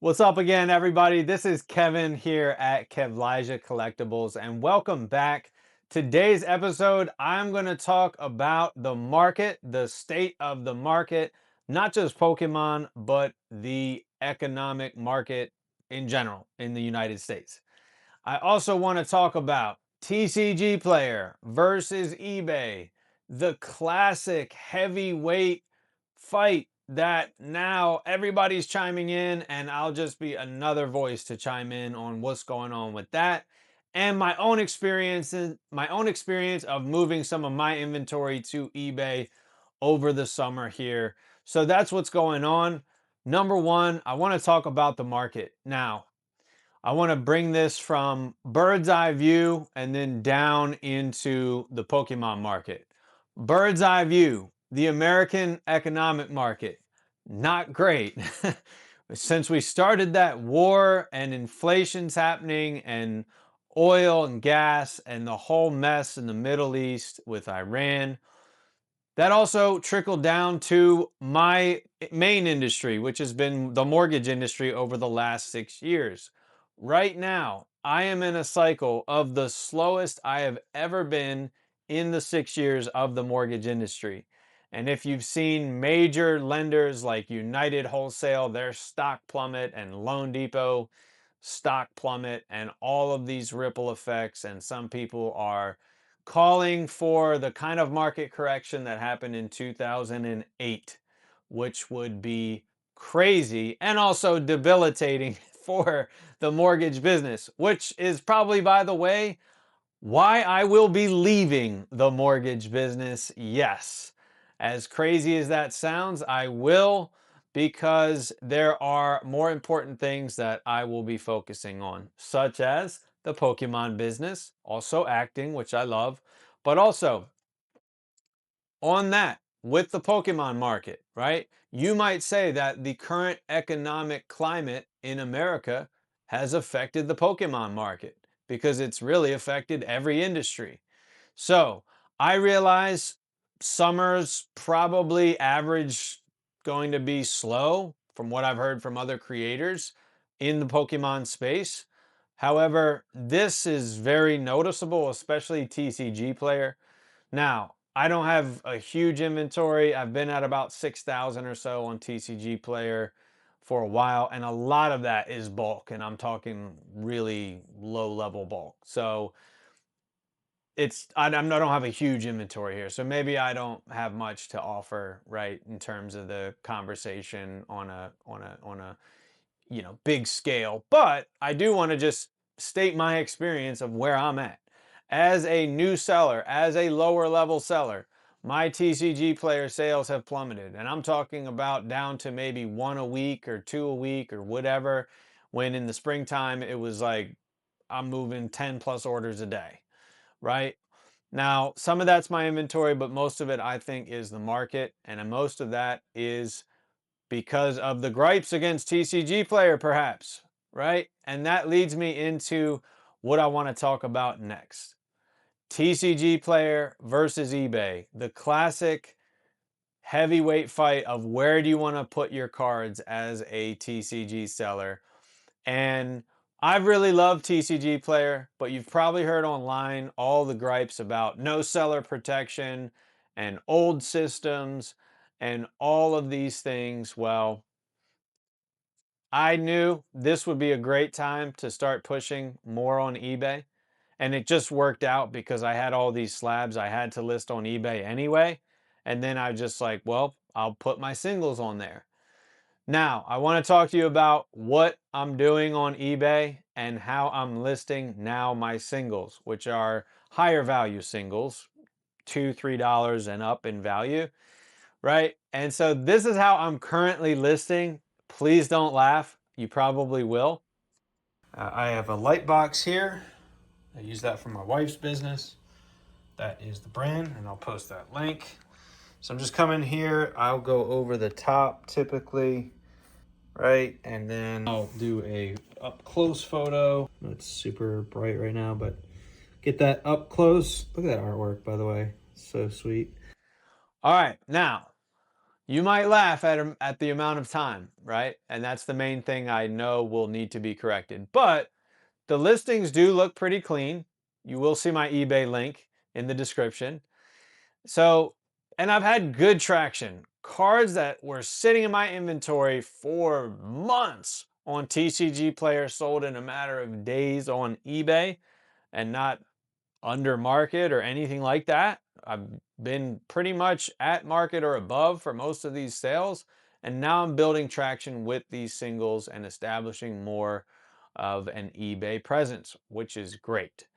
What's up again, everybody? This is Kevin here at Kevlija Collectibles, and welcome back. Today's episode, I'm going to talk about the market, the state of the market, not just Pokemon, but the economic market in general in the United States. I also want to talk about TCGplayer versus eBay, the classic heavyweight fight that now everybody's chiming in, and I'll just be another voice to chime in on what's going on with that. And my own experience of moving some of my inventory to eBay over the summer here. So that's what's going on. Number one, I want to talk about the market. Now, I want to bring this from bird's eye view and then down into the Pokemon market. Bird's eye view, the American economic market, not great. Since we started that war and inflation's happening and oil and gas and the whole mess in the Middle East with Iran, that also trickled down to my main industry, which has been the mortgage industry over the last 6 years. Right now, I am in a cycle of the slowest I have ever been in the 6 years of the mortgage industry. And if you've seen major lenders like United Wholesale, their stock plummet, and Loan Depot stock plummet, and all of these ripple effects, and some people are calling for the kind of market correction that happened in 2008, which would be crazy and also debilitating for the mortgage business, which is probably, by the way, why I will be leaving the mortgage business. Yes, as crazy as that sounds, I will, because there are more important things that I will be focusing on, such as the Pokemon business, also acting, which I love, but also on that with the Pokemon market, right? You might say that the current economic climate in America has affected the Pokemon market because it's really affected every industry. So I realize summer's probably average going to be slow from what I've heard from other creators in the Pokemon space. However, this is very noticeable, especially TCGplayer. Now, I don't have a huge inventory. I've been at about 6,000 or so on TCGplayer for a while, and a lot of that is bulk, and I'm talking really low level bulk. So I don't have a huge inventory here, so maybe I don't have much to offer, right, in terms of the conversation on a big scale. But I do want to just state my experience of where I'm at as a new seller, as a lower level seller. My TCGplayer sales have plummeted, and I'm talking about down to maybe one a week or two a week or whatever, when in the springtime it was like I'm moving 10 plus orders a day, right? Now, some of that's my inventory, but most of it I think is the market, and most of that is because of the gripes against TCGplayer, perhaps, right? And that leads me into what I want to talk about next. TCGplayer versus eBay, the classic heavyweight fight of where do you want to put your cards as a TCG seller. And I've really loved TCGplayer, but you've probably heard online all the gripes about no seller protection and old systems and all of these things. Well, I knew this would be a great time to start pushing more on eBay. And it just worked out because I had all these slabs I had to list on eBay anyway. And then I just like, well, I'll put my singles on there. Now, I want to talk to you about what I'm doing on eBay and how I'm listing now my singles, which are higher value singles, $2, $3 and up in value, right? And so this is how I'm currently listing. Please don't laugh. You probably will. I have a light box here. I use that for my wife's business. That is the brand, and I'll post that link. So I'm just coming here. I'll go over the top typically, right? And then I'll do a up close photo. It's super bright right now, but get that up close. Look at that artwork, by the way. So sweet. All right, now You might laugh at the amount of time, right? And that's the main thing I know will need to be corrected. But the listings do look pretty clean. You will see my eBay link in the description. So, and I've had good traction. Cards that were sitting in my inventory for months on TCGplayer sold in a matter of days on eBay and not under market or anything like that. I've been pretty much at market or above for most of these sales. And now I'm building traction with these singles and establishing more of an eBay presence, which is great.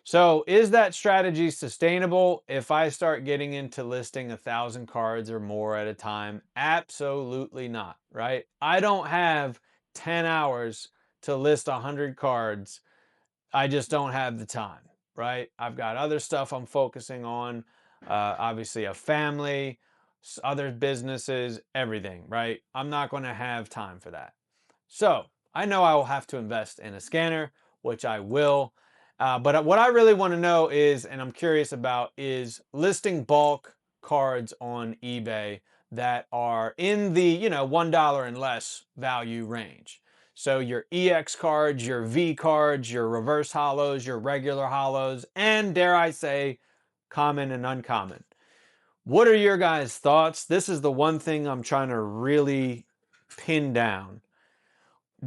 So, is that strategy sustainable if I start getting into listing 1,000 cards or more at a time? Absolutely not, right? I don't have 10 hours to list 100 cards. I just don't have the time, right? I've got other stuff I'm focusing on, obviously, a family, other businesses, everything, right? I'm not going to have time for that. So I know I will have to invest in a scanner, which I will. But what I really want to know is, and I'm curious about, is listing bulk cards on eBay that are in the, $1 and less value range. So your EX cards, your V cards, your reverse hollows, your regular hollows, and dare I say, common and uncommon. What are your guys' thoughts? This is the one thing I'm trying to really pin down.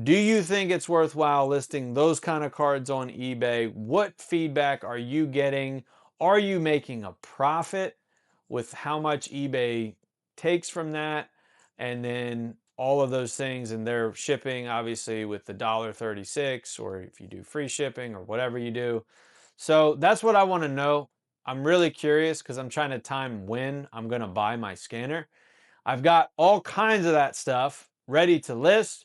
Do you think it's worthwhile listing those kind of cards on eBay? What feedback are you getting? Are you making a profit with how much eBay takes from that? And then all of those things and their shipping, obviously, with the $1.36, or if you do free shipping or whatever you do. So that's what I want to know. I'm really curious because I'm trying to time when I'm going to buy my scanner. I've got all kinds of that stuff ready to list.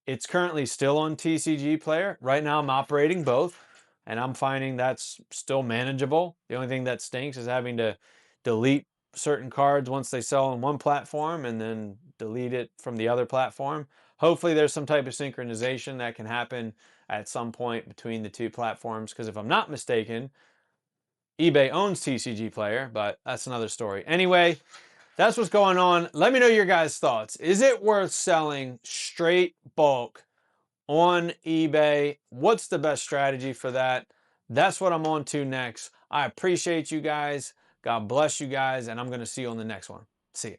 It's currently still on TCGplayer. Right now I'm operating both and I'm finding that's still manageable. The only thing that stinks is having to delete certain cards once they sell on one platform and then delete it from the other platform. Hopefully there's some type of synchronization that can happen at some point between the two platforms, because if I'm not mistaken, eBay owns TCGplayer, but that's another story. Anyway, that's what's going on. Let me know your guys' thoughts. Is it worth selling straight bulk on eBay? What's the best strategy for that? That's what I'm on to next. I appreciate you guys. God bless you guys, and I'm going to see you on the next one. See you.